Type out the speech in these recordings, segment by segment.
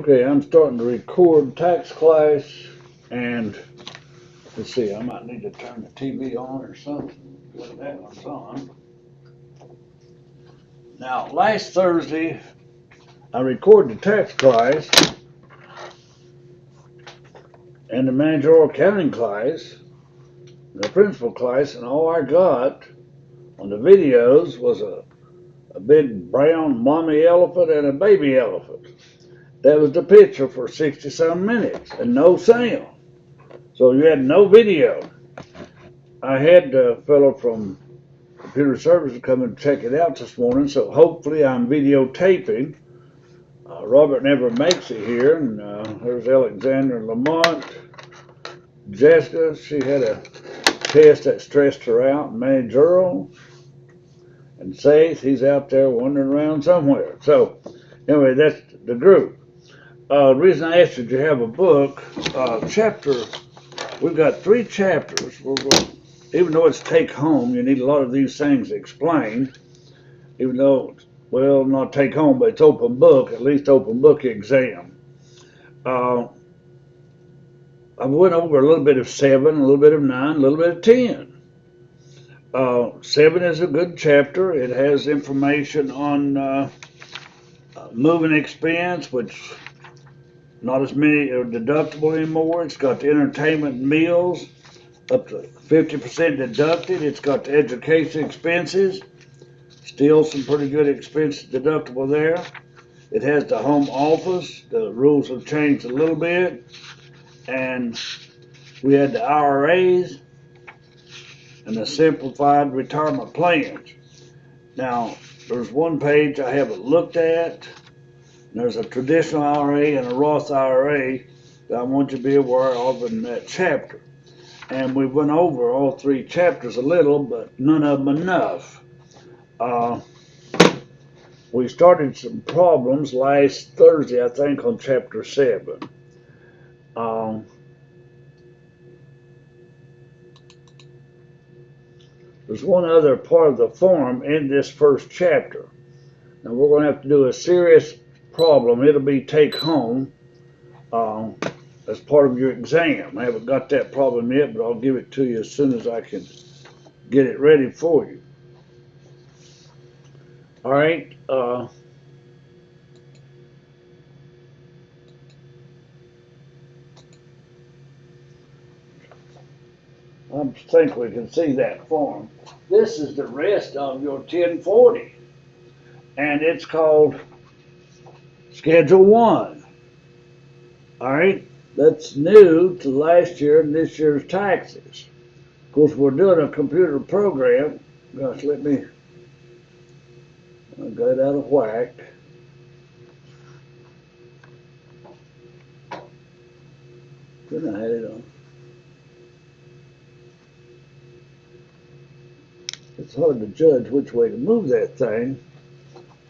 Okay, I'm starting to record tax class, and let's see, I might need to turn the TV on or something. But that one's on. Now, last Thursday, I recorded the tax class and the managerial accounting class, the principal class, and all I got on the videos was a big brown mommy elephant and a baby elephant. That was the picture for 60 some minutes and no sound. So you had no video. I had the fellow from computer services come and check it out this morning, so hopefully I'm videotaping. Robert never makes it here, and there's Alexander Lamont. Jessica, she had a test that stressed her out, managerial. And Seth, he's out there wandering around somewhere. So, anyway, that's the group. The reason I asked you to have a book, we've got 3 chapters. Even though it's take home, you need a lot of these things explained. Even though, well, not take home, but it's open book, at least open book exam. I went over a little bit of 7, a little bit of 9, a little bit of 10. 7 is a good chapter. It has information on moving expense, which not as many are deductible anymore. It's got the entertainment and meals up to 50% deducted. It's got the education expenses. Still some pretty good expenses deductible there. It has the home office. The rules have changed a little bit. And we had the IRAs and the simplified retirement plans. Now, there's one page I haven't looked at. There's a traditional IRA and a Roth IRA that I want you to be aware of in that chapter. And we went over all 3 chapters a little, but none of them enough. We started some problems last Thursday, I think, on chapter 7. There's one other part of the form in this first chapter. Now we're going to have to do a serious problem. It'll be take home as part of your exam. I haven't got that problem yet, but I'll give it to you as soon as I can get it ready for you. All right. I think we can see that form. This is the rest of your 1040, and it's called Schedule 1. All right. That's new to last year and this year's taxes. Of course, we're doing a computer program. Gosh, I got out of whack. Couldn't I had it on? It's hard to judge which way to move that thing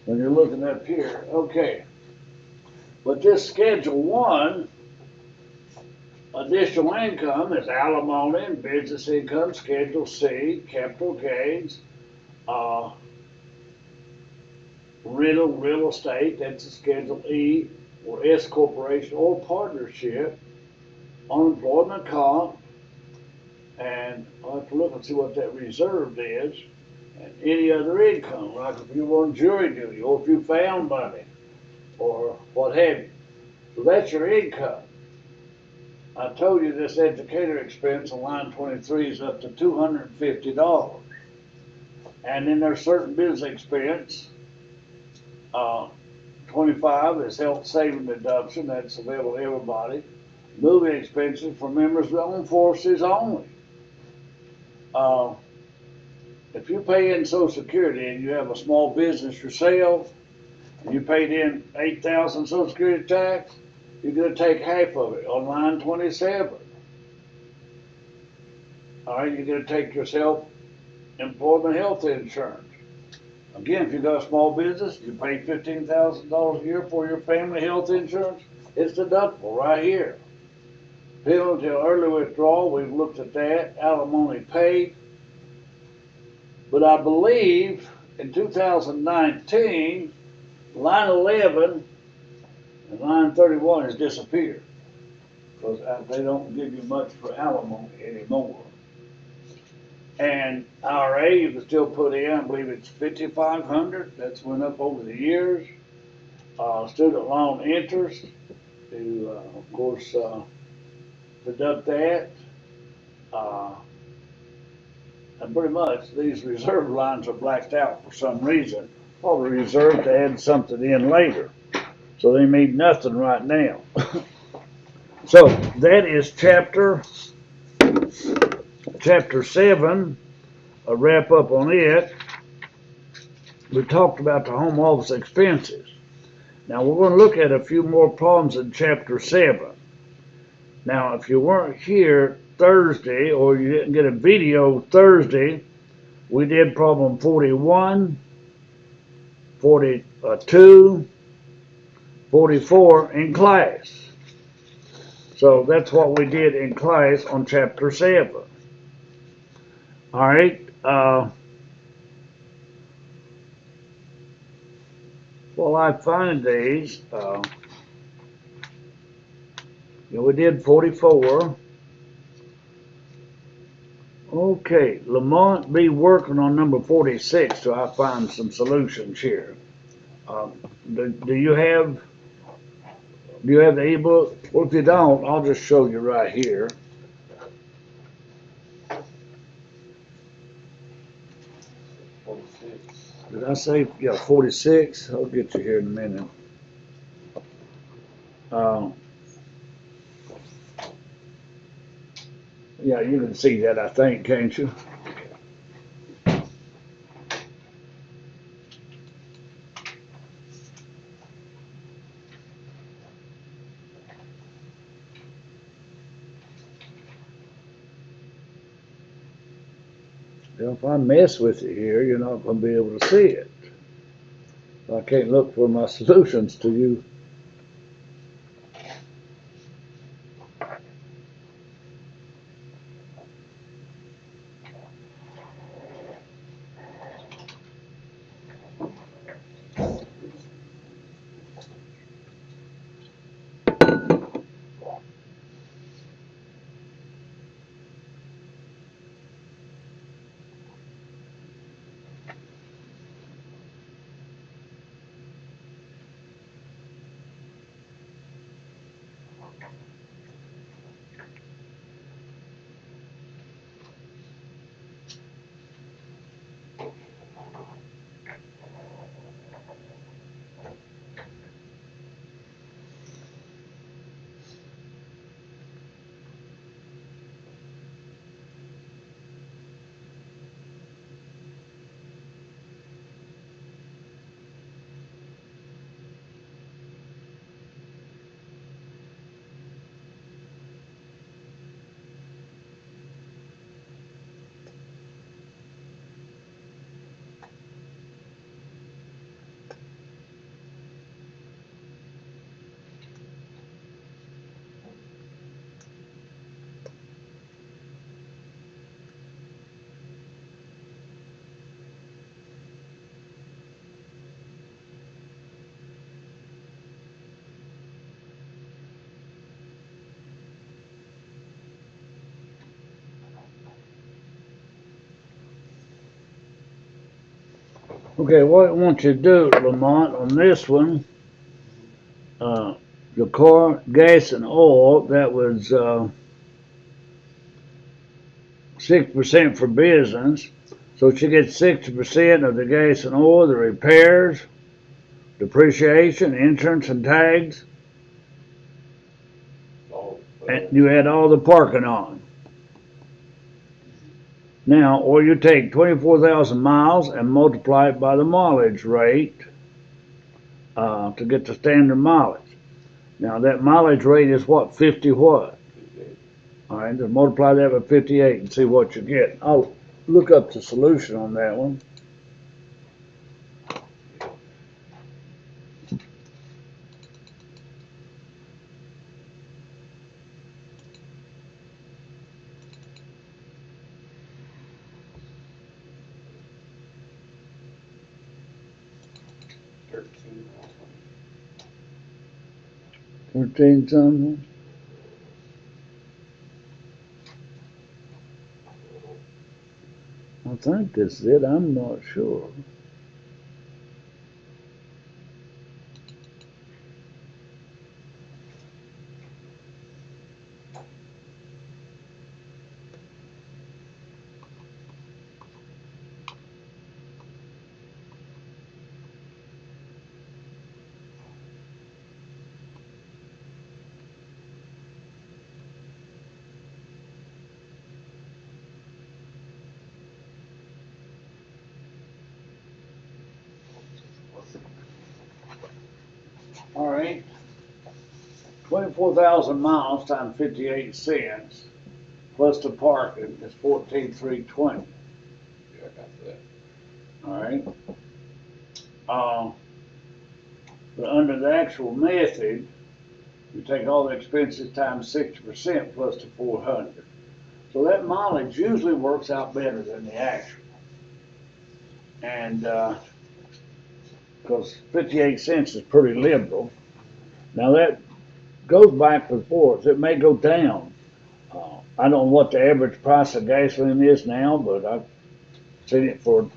when you're looking up here. Okay. But this Schedule 1, additional income, is alimony and business income. Schedule C, capital gains, real estate, that's a Schedule E, or S corporation or partnership, unemployment comp, and I'll have to look and see what that reserved is, and any other income, like if you were on jury duty, or if you found money, or what have you. So that's your income. I told you this educator expense on line 23 is up to $250. And then there's certain business expense. 25 is health saving deduction, that's available to everybody. Moving expenses for members of the armed forces only. If you pay in Social Security and you have a small business yourself, and you paid in $8,000 Social Security tax, you're going to take half of it on line 27. All right, you're going to take yourself employment health insurance. Again, if you've got a small business, you pay $15,000 a year for your family health insurance, it's deductible right here. Penalty or early withdrawal, we've looked at that. Alimony paid. But I believe in 2019, line 11, And line 31 has disappeared because they don't give you much for alimony anymore. And IRA, you can still put in, I believe it's 5,500. That's went up over the years. Student loan interest, to of course deduct that. Uh, and pretty much these reserve lines are blacked out for some reason. Probably reserved to add something in later. So they mean nothing right now. So that is chapter 7, a wrap up on it. We talked about the home office expenses. Now we're going to look at a few more problems in chapter 7. Now, if you weren't here Thursday or you didn't get a video Thursday, we did problem 41, 42, 44 in class. So that's what we did in class on chapter 7. All right. Well, I find these. We did 44. Okay, Lamont be working on number 46 till I find some solutions here. Do you have the ebook? Well, if you don't, I'll just show you right here. Did I say, yeah, 46? I'll get you here in a minute. Yeah, you can see that, I think, can't you? Well, if I mess with it here, you're not going to be able to see it. I can't look for my solutions to you. Okay, what I want you to do, Lamont, on this one, the car, gas, and oil, that was 6% for business. So she gets 60% of the gas and oil, the repairs, depreciation, insurance, and tags. And you add all the parking on. Now, or you take 24,000 miles and multiply it by the mileage rate to get the standard mileage. Now, that mileage rate is what? 50 what? All right, then multiply that by 58 and see what you get. I'll look up the solution on that one. 13 something. I think this is it. I'm not sure. All right. 24,000 miles times 58 cents plus the parking is 14,320. Yeah, I got that. All right. Uh, but under the actual method, you take all the expenses times 60% plus the 400. So that mileage usually works out better than the actual. And because 58 cents is pretty liberal. Now that goes back and forth. It may go down. I don't know what the average price of gasoline is now, but I've seen it for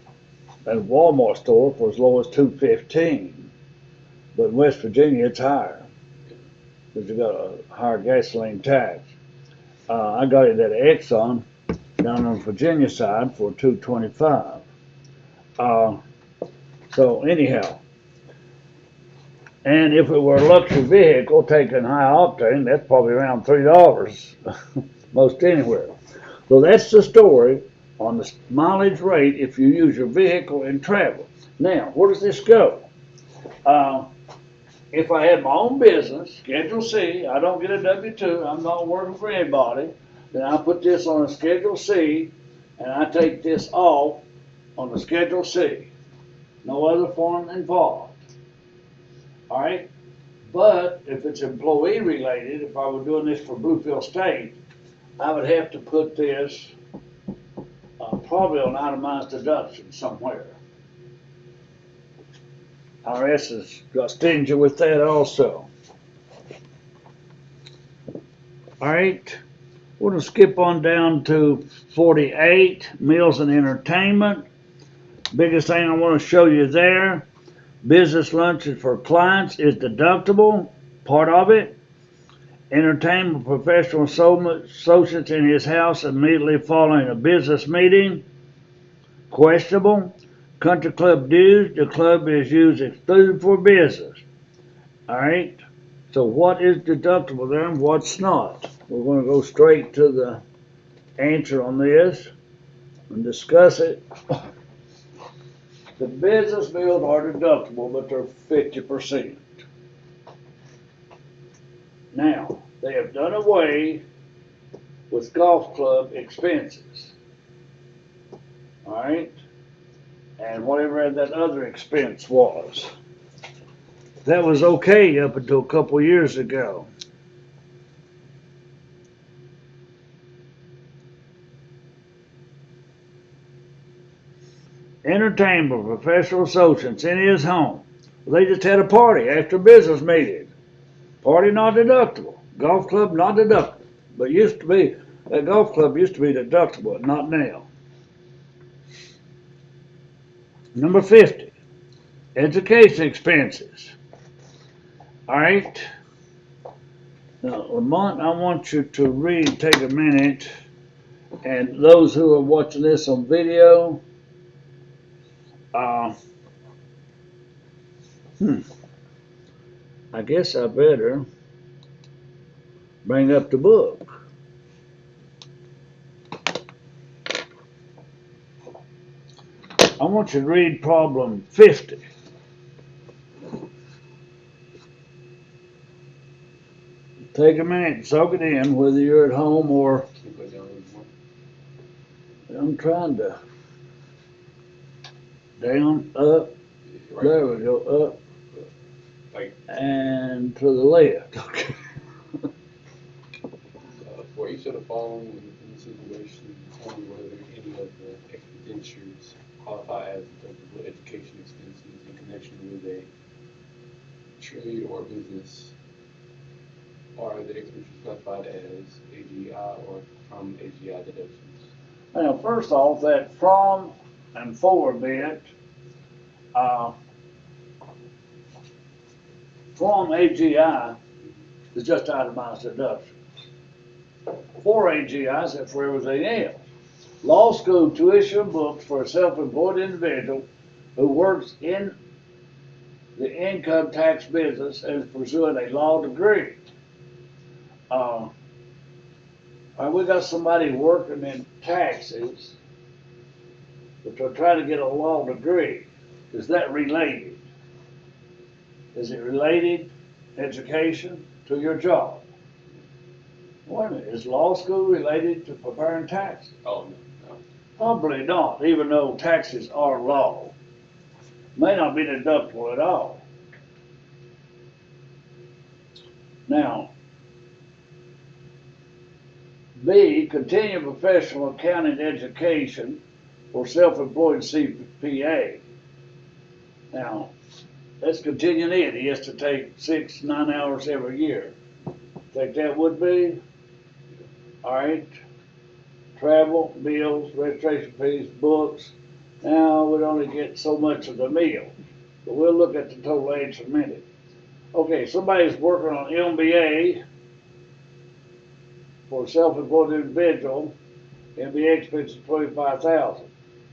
at a Walmart store for as low as $2.15. But in West Virginia, it's higher because you got a higher gasoline tax. I got it at Exxon down on the Virginia side for $2.25. Uh, so anyhow, and if it were a luxury vehicle taking high octane, that's probably around $3 most anywhere. So that's the story on the mileage rate if you use your vehicle and travel. Now, where does this go? Uh, if I had my own business, Schedule C, I don't get a W-2, I'm not working for anybody, then I put this on a Schedule C and I take this off on the Schedule C. No other form involved. All right? But if it's employee related, if I were doing this for Bluefield State, I would have to put this probably on itemized deduction somewhere. IRS has got stingy with that also. All right, we're going to skip on down to 48, meals and entertainment. Biggest thing I want to show you there, business lunches for clients is deductible, part of it. Entertainment professional associates in his house immediately following a business meeting, questionable. Country club dues, the club is used exclusively for business. All right. So what is deductible there and what's not? We're going to go straight to the answer on this and discuss it. The business bills are deductible, but they're 50%. Now, they have done away with golf club expenses. All right? And whatever that other expense was. That was okay up until a couple years ago. Entertainment professional associates in his home. They just had a party after a business meeting. Party not deductible. Golf club not deductible. But used to be, that golf club used to be deductible, not now. Number 50, education expenses. All right. Now, Lamont, I want you to read, take a minute, and those who are watching this on video, uh, I guess I better bring up the book. I want you to read problem 50. Take a minute and soak it in, whether you're at home or I'm trying to down, up, Right. there we go, up, and to the left. Okay. For each of the following in the situation, tell me whether any of the expenditures qualify as deductible education expenses in connection with a trade or business Are the expenditures classified as AGI or from AGI deductions? Now, first off, that from and for bit, uh, from AGI is just itemized deductions. For AGI is that for everything else. Law school tuition books for a self-employed individual who works in the income tax business and is pursuing a law degree. We got somebody working in taxes, but they're trying to get a law degree. Is that related? Is it related, education, to your job? Wait a minute, is law school related to preparing taxes? Oh, no. Probably not, even though taxes are law. May not be deductible at all. Now, B, continued professional accounting education for self-employed CPA. Now, that's continuing ed. He has to take 6-9 hours every year. Think that would be? All right. Travel, meals, registration fees, books. Now, we'd only get so much of the meal. But we'll look at the total age in a minute. Okay, somebody's working on MBA for a self-employed individual. MBA expenses $25,000.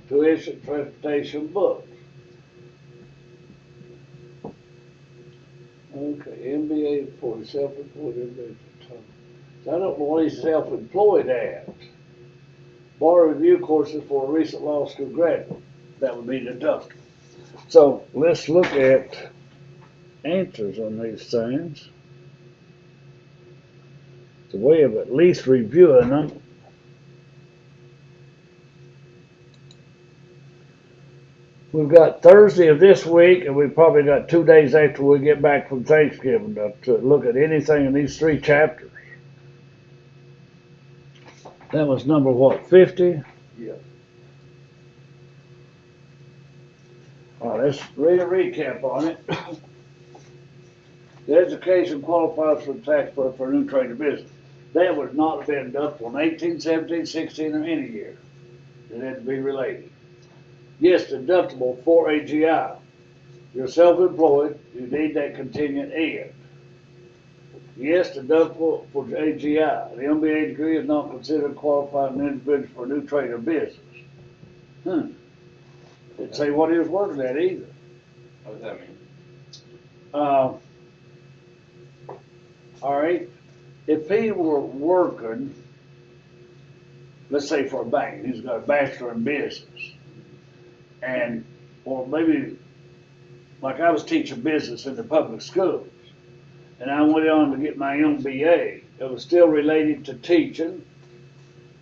Tuition, transportation, books. Okay, MBA for a self-employed individual. So I don't know what he's self-employed at. Bar review courses for a recent law school graduate. That would be deductible. So let's look at answers on these things. It's a way of at least reviewing them. We've got Thursday of this week, and we've probably got 2 days after we get back from Thanksgiving to look at anything in these 3 chapters. That was number what, 50? Yeah. All right, let's read a recap on it. The education qualifies for the tax for a new trade or business. That would not have been deductible in 18, 17, 16, or any year. It had to be related. Yes, deductible for AGI. You're self-employed, you need that contingent ed. Yes, deductible for AGI. The MBA degree is not considered qualifying an individual for a new trade or business. Didn't say what he was working at either. What does that mean? All right, if he were working, let's say for a bank, he's got a bachelor in business, and, or maybe, like I was teaching business in the public schools, and I went on to get my MBA. It was still related to teaching,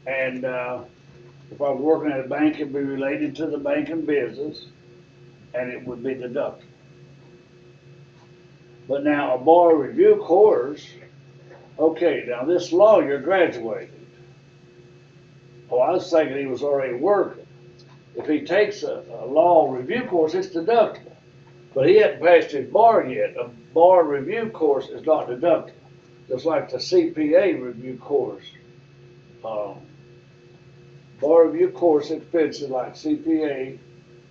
and if I was working at a bank, it'd be related to the banking business, and it would be deductible. But now a bar review course, okay, now this lawyer graduated. Oh, I was thinking he was already working. If he takes a law review course, it's deductible. But he hadn't passed his bar yet. A bar review course is not deductible. Just like the CPA review course. Bar review course expenses like CPA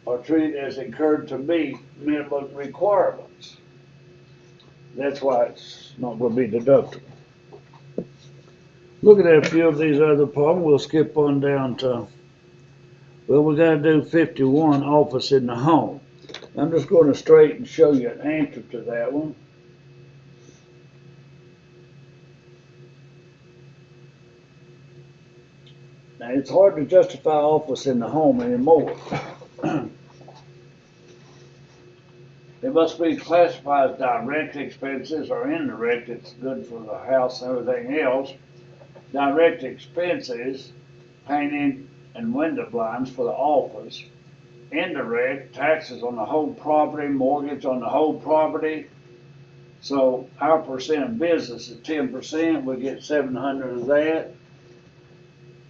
are treated as incurred to meet minimum requirements. That's why it's not going to be deductible. Looking at a few of these other problems, we'll skip on down to, well, we got to do 51, office in the home. I'm just going to straight and show you an answer to that one. Now, it's hard to justify office in the home anymore. It must be classified as direct expenses or indirect. It's good for the house and everything else. Direct expenses, painting and window blinds for the office. Indirect, taxes on the whole property, mortgage on the whole property. So our percent of business is 10%. We get 700 of that.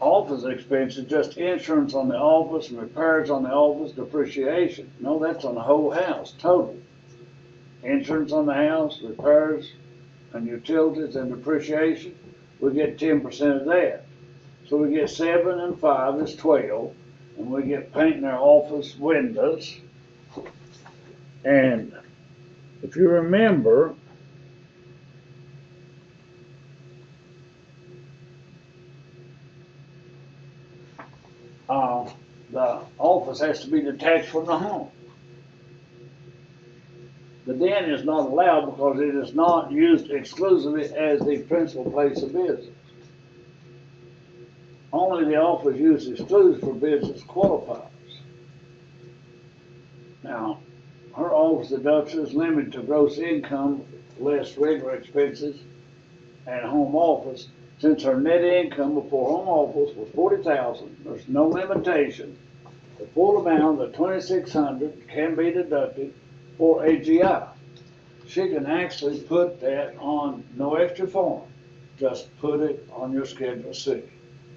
Office expenses, just insurance on the office and repairs on the office, depreciation. No, that's on the whole house, total. Insurance on the house, repairs, and utilities and depreciation, we get 10% of that. So we get 7 and 5 is 12, and we get painting our office windows. And if you remember, the office has to be detached from the home. The den is not allowed because it is not used exclusively as the principal place of business. Only the office used exclusively for business qualifies. Now, her office deduction is limited to gross income less regular expenses and home office. Since her net income before home office was $40,000, there's no limitation. The full amount of $2,600 can be deducted for AGI. She can actually put that on no extra form. Just put it on your Schedule C,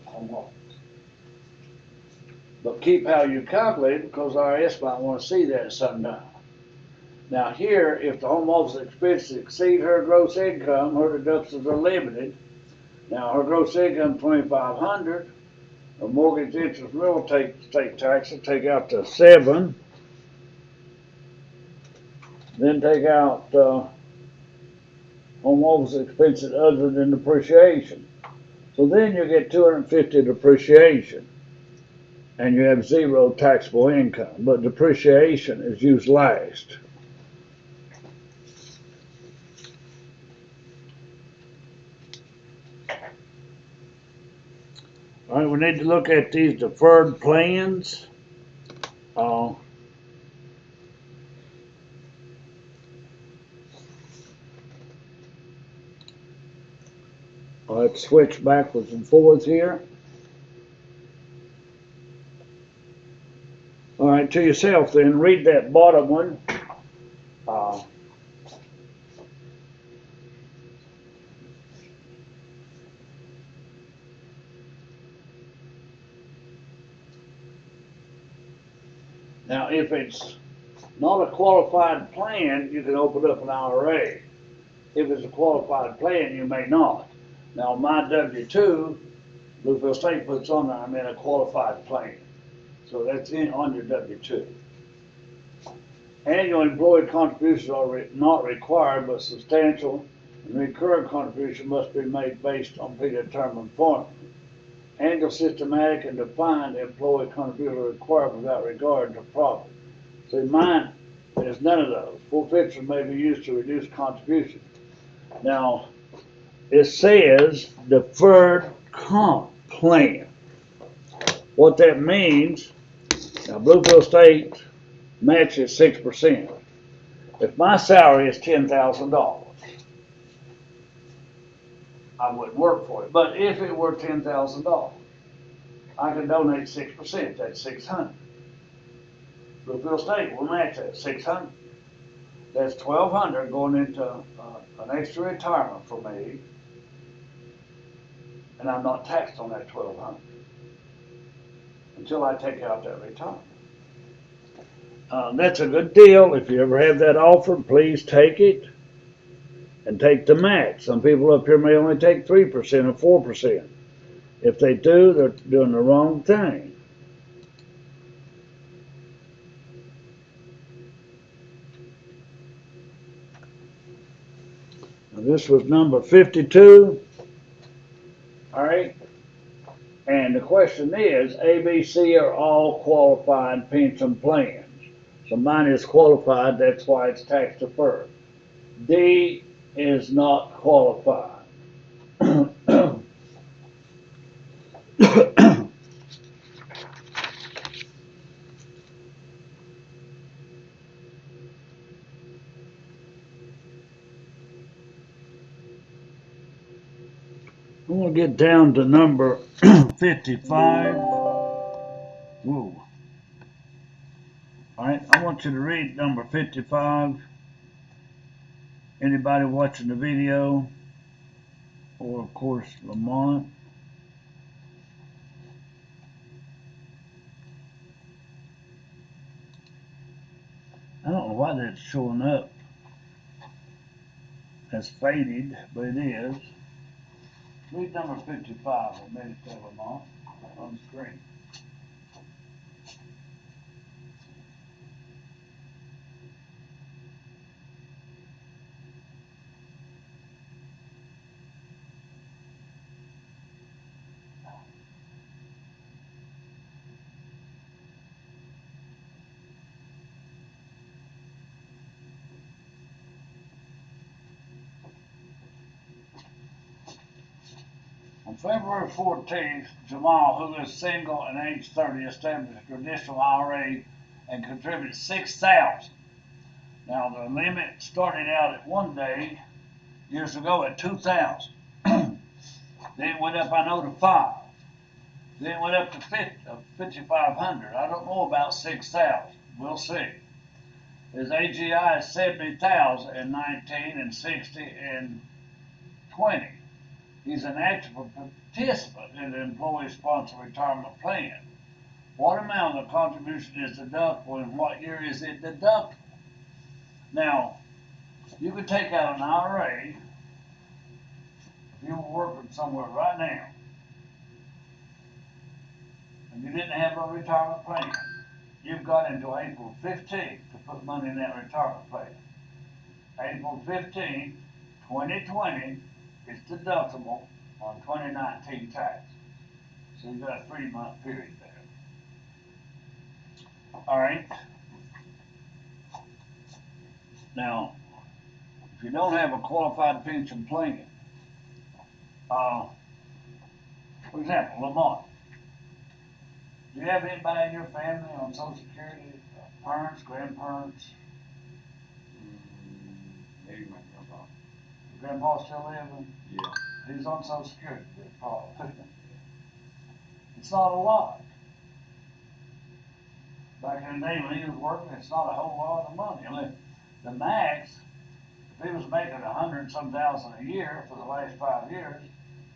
home office. But keep how you calculate it because IRS might want to see that sometime. Now here, if the home office expenses exceed her gross income, her deductions are limited. Now her gross income $2,500. Her mortgage, interest, real estate taxes take out to 7. Then take out home office expenses other than depreciation. So then you get $250 depreciation, and you have 0 taxable income. But depreciation is used last. All right, we need to look at these deferred plans. Let's switch backwards and forwards here. All right, to yourself then, read that bottom one. Now, if it's not a qualified plan, you can open up an IRA. If it's a qualified plan, you may not. Now, my W-2, Bluefield State puts on there, I'm in a qualified plan. So that's on your W-2. Annual employee contributions are not required, but substantial and recurring contribution must be made based on predetermined formula. Annual systematic and defined employee contributions are required without regard to profit. See, mine is none of those. Forfeiture may be used to reduce contribution. Now, it says deferred comp plan. What that means, now Bluefield State matches 6%. If my salary is $10,000, I wouldn't work for it. But if it were $10,000, I can donate 6%. That's $600. Bluefield State will match that $600. That's $1,200 going into an extra retirement for me, and I'm not taxed on that $1,200 until I take out that retirement. That's a good deal. If you ever have that offer, please take it and take the max. Some people up here may only take 3% or 4%. If they do, they're doing the wrong thing. Now, this was number 52. All right. And the question is, A, B, C are all qualified pension plans. So mine is qualified, that's why it's tax deferred. D is not qualified. I'm going to get down to number 55. Whoa. All right, I want you to read number 55. Anybody watching the video, or of course Lamont. I don't know why that's showing up has faded, but it is. Read number 55 or maybe Lamont on the screen. On February 14th, Jamal, who is single and age 30, established a traditional IRA and contributed $6,000. Now the limit started out at one day years ago at 2,000. Then it went up, I know, to 5. Then it went up to 5,500. I don't know about 6,000. We'll see. His AGI is 70,000 in 19 and 60 and 20. He's an active participant in the employee-sponsored retirement plan. What amount of the contribution is deductible and what year is it deductible? Now, you could take out an IRA if you were working somewhere right now and you didn't have a retirement plan. You've got until April 15th to put money in that retirement plan. April 15th, 2020 is deductible on 2019 tax. So you've got a 3-month period there. All right. Now, if you don't have a qualified pension plan, for example, Lamont, do you have anybody in your family on Social Security? Parents, grandparents? Maybe my grandpa. Your grandpa still living? Yeah. He's on Social Security, probably. It's not a lot. Back in the day when he was working, it's not a whole lot of money. I mean, the max, if he was making 100-some thousand a year for the last 5 years,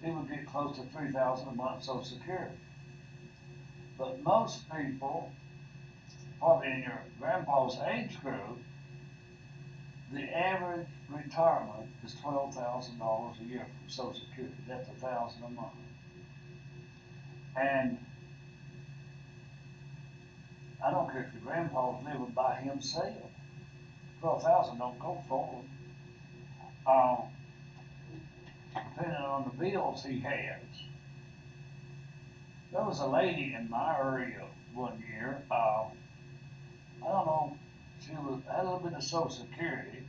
he would get close to 3,000 a month Social Security. But most people, probably in your grandpa's age group, the average retirement is $12,000 a year from Social Security. That's $1,000 a month. And I don't care if your grandpa's living by himself. 12,000 don't go for him. Depending on the bills he has. There was a lady in my area one year. I don't know. She had a little bit of Social Security.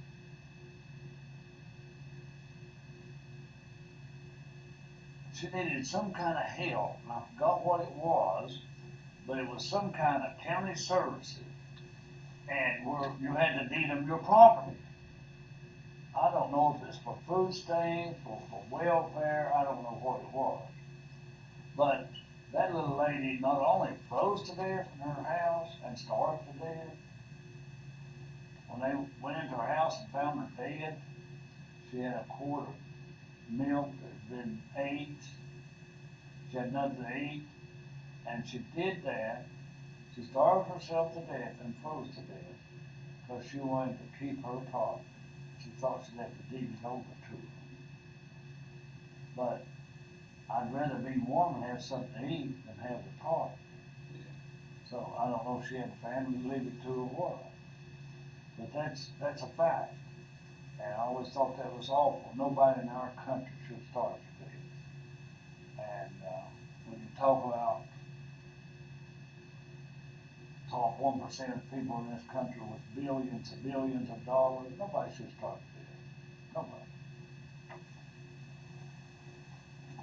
She needed some kind of help, and I forgot what it was, but it was some kind of county services, and where you had to deed them your property. I don't know if it's for food stamps or for welfare. I don't know what it was, but that little lady not only froze to death in her house and starved to death. When they went into her house and found her dead, she had a quart of milk that had been aged. She had nothing to eat, and she did that. She starved herself to death and froze to death because she wanted to keep her property. She thought she'd have to deed it over to her. But I'd rather be warm and have something to eat than have the property. So I don't know if she had a family to leave it to or what. But that's a fact. And I always thought that was awful. Nobody in our country should starve to death. And when you talk about top 1% of people in this country with billions and billions of dollars, nobody should starve to death.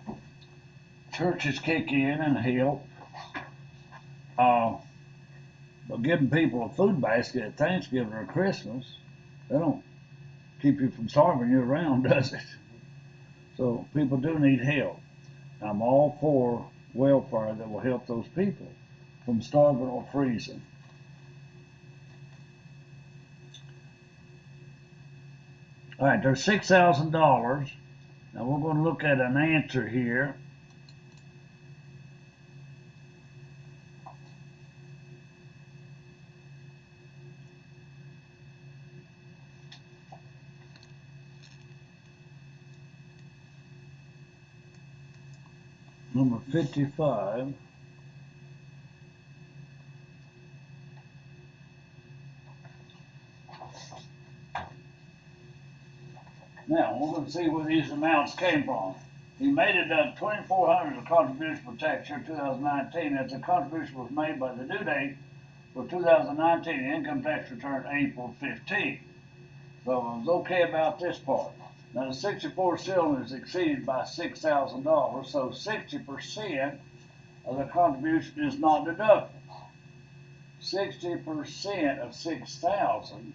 Nobody. Churches kick in and help. But giving people a food basket at Thanksgiving or Christmas, they don't keep you from starving year round, does it? So people do need help. I'm all for welfare that will help those people from starving or freezing. All right, there's $6,000. Now we're going to look at an answer here. number 55. Now, we're going to see where these amounts came from. He made it up 2,400 of contribution for tax year 2019 as the contribution was made by the due date for 2019 income tax return April 15. So I was okay about this part. Now the 64 cylinders exceeded by $6,000, so 60% of the contribution is not deductible. 60% of 6,000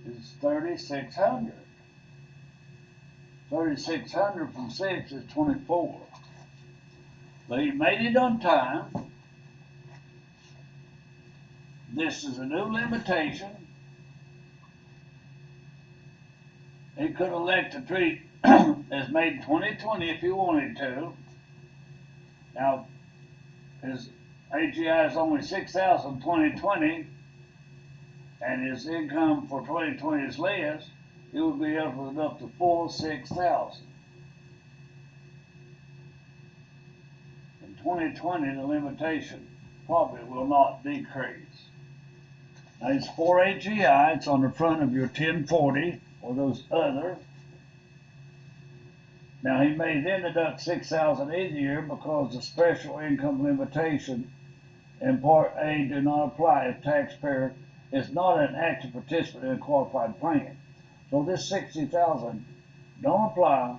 is 3,600. 3,600 from 6 is 24. But he made it on time. This is a new limitation. He could elect to treat as made 2020 if he wanted to. Now, his AGI is only 6,000 2020, and his income for 2020 is less. He would be able to up to full 6,000. In 2020, the limitation probably will not decrease. Now, it's for AGI. It's on the front of your 1040 or those other. Now, he may then deduct 6,000 each year because the special income limitation in Part A do not apply if taxpayer is not an active participant in a qualified plan. So this 60,000 don't apply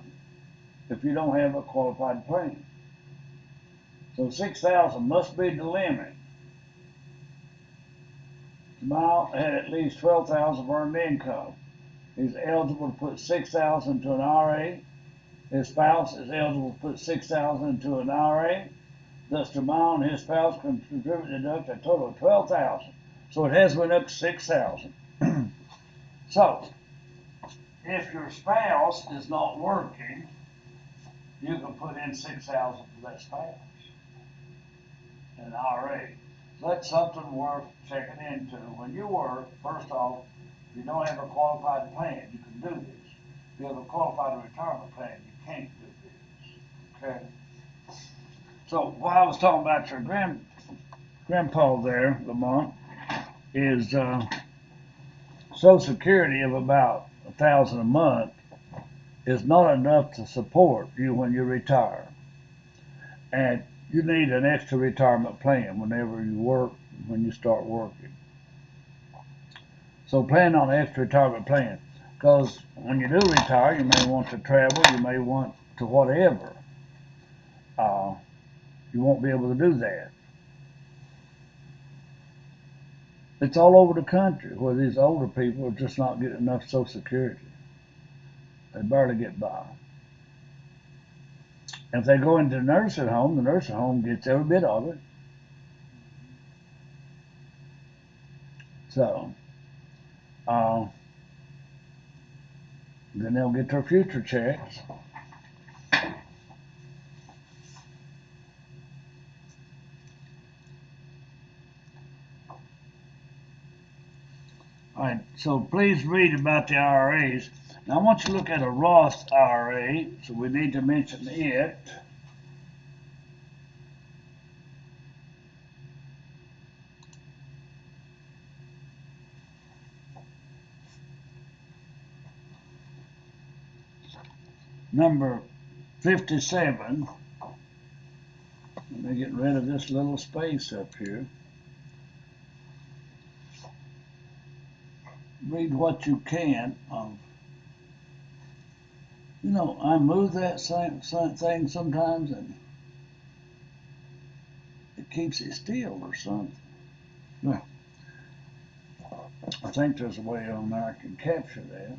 if you don't have a qualified plan. So 6,000 must be the limit. Jamal had at least 12,000 earned income. He's eligible to put 6,000 to an IRA. His spouse is eligible to put 6,000 into an IRA. Thus, Jamal and his spouse can contribute and deduct a total of 12,000. So it has went up to 6,000. So, if your spouse is not working, you can put in 6,000 for that spouse in an IRA. So that's something worth checking into. When you work, first off, if you don't have a qualified plan, you can do this. If you have a qualified retirement plan, you can't do this. Okay? So what I was talking about your grandpa there, Lamont, is Social Security of about $1,000 a month is not enough to support you when you retire. And you need an extra retirement plan whenever you work, when you start working. So plan on an extra retirement plan, because when you do retire, you may want to travel, you may want to whatever. You won't be able to do that. It's all over the country where these older people are just not getting enough Social Security. They barely get by. And if they go into the nursing home gets every bit of it. So, then they'll get their future checks. All right, so please read about the IRAs. Now I want you to look at a Roth IRA, so we need to mention it. Number 57. Let me get rid of this little space up here. Read what you can. You know, I move that same thing sometimes and it keeps it still or something. Well, I think there's a way on there I can capture that.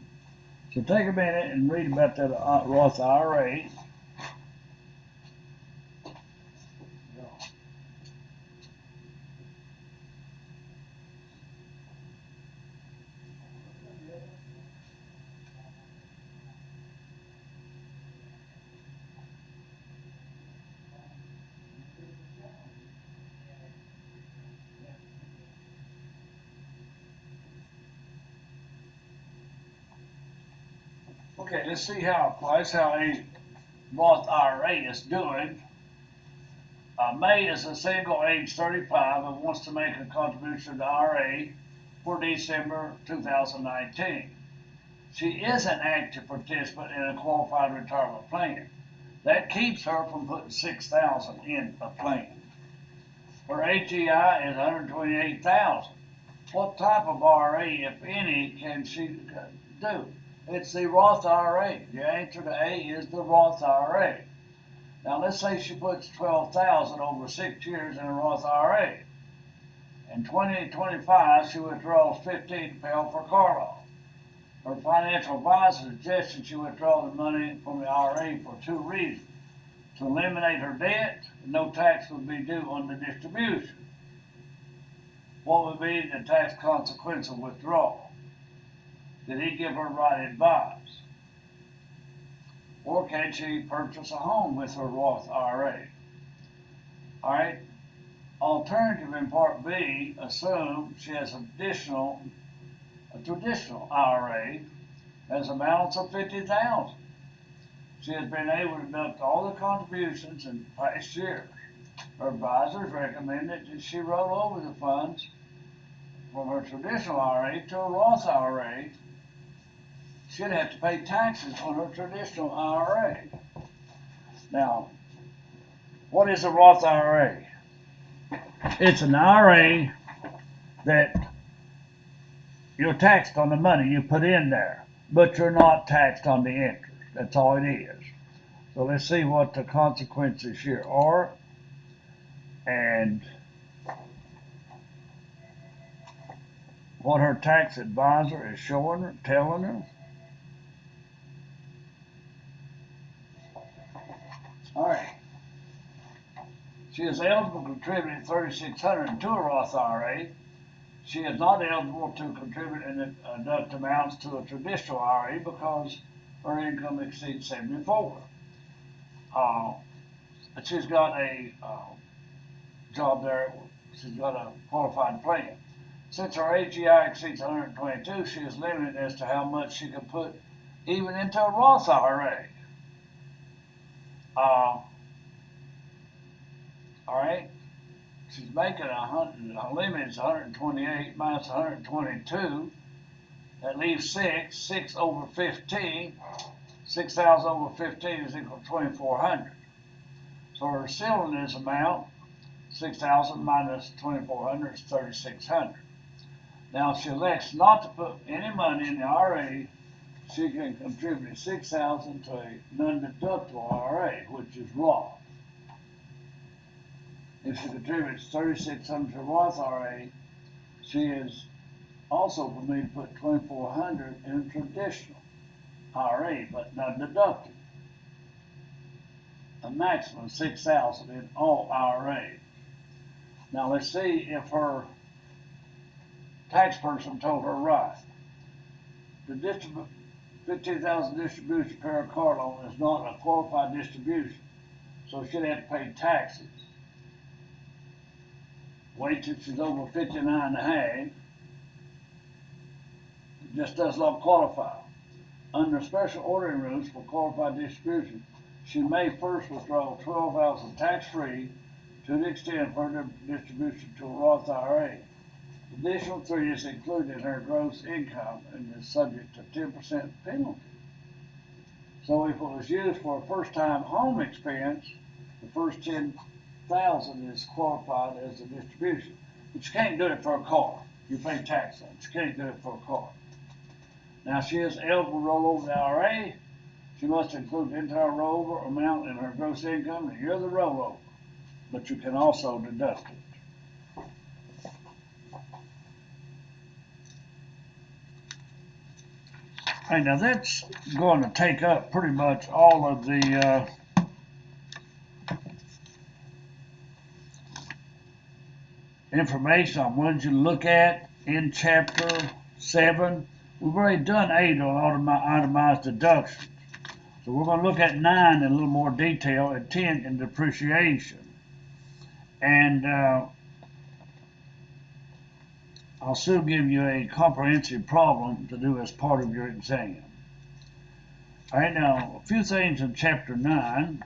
So take a minute and read about that Roth IRA. Okay, let's see how it applies, how Roth IRA is doing. May is a single age 35 and wants to make a contribution to the IRA for December 2019. She is an active participant in a qualified retirement plan. That keeps her from putting $6,000 in a plan. Her HEI is $128,000. What type of IRA, if any, can she do? It's the Roth IRA. The answer to A is the Roth IRA. Now let's say she puts $12,000 over 6 years in a Roth IRA. In 2025, she withdraws $15 to pay off her car loan. Her financial advisor suggested she withdraw the money from the IRA for 2 reasons. To eliminate her debt, no tax would be due on the distribution. What would be the tax consequence of withdrawal? Did he give her right advice? Or can she purchase a home with her Roth IRA? All right. Alternative in Part B, assume she has a traditional IRA has a balance of $50,000. She has been able to deduct all the contributions in past years. Her advisors recommended that she roll over the funds from her traditional IRA to a Roth IRA. She'd have to pay taxes on her traditional IRA. Now, what is a Roth IRA? It's an IRA that you're taxed on the money you put in there, but you're not taxed on the interest. That's all it is. So let's see what the consequences here are. And what her tax advisor is showing her, telling her. All right. She is eligible to contribute $3,600 into a Roth IRA. She is not eligible to contribute and deduct amounts to a traditional IRA because her income exceeds 74. She's got a job there. She's got a qualified plan. Since her HEI exceeds 122, she is limited as to how much she can put even into a Roth IRA. All right. She's making her limit is 128 minus 122. That leaves 6. 6 over 15. 6,000 over 15 is equal to 2,400. So her ceiling is amount 6,000 minus 2,400 is 3,600. Now, if she elects not to put any money in the IRA, she can contribute 6,000 to a non-deductible IRA, which is Roth. If she contributes 3,600 to Roth IRA, she is also permitted to put 2,400 in traditional IRA, but not deductible. A maximum of 6,000 in all IRAs. Now let's see if her tax person told her right. The $15,000 distribution per car loan is not a qualified distribution, so she'd have to pay taxes. Wait till she's over 59 and a half. It just does not qualify. Under special ordering rules for qualified distribution, she may first withdraw $12,000 tax-free to the extent further distribution to a Roth IRA. The additional 3 is included in her gross income and is subject to 10% penalty. So if it was used for a first-time home expense, the first $10,000 is qualified as a distribution. But you can't do it for a car. You pay tax on it. You can't do it for a car. Now, she is eligible to roll over the IRA. She must include the entire rollover amount in her gross income the year of the rollover, but you can also deduct it. All right, now that's going to take up pretty much all of the information I wanted you to look at in Chapter 7. We've already done 8 on itemized deductions. So we're going to look at 9 in a little more detail and 10 in depreciation. And I'll soon give you a comprehensive problem to do as part of your exam. All right, now, a few things in chapter 9.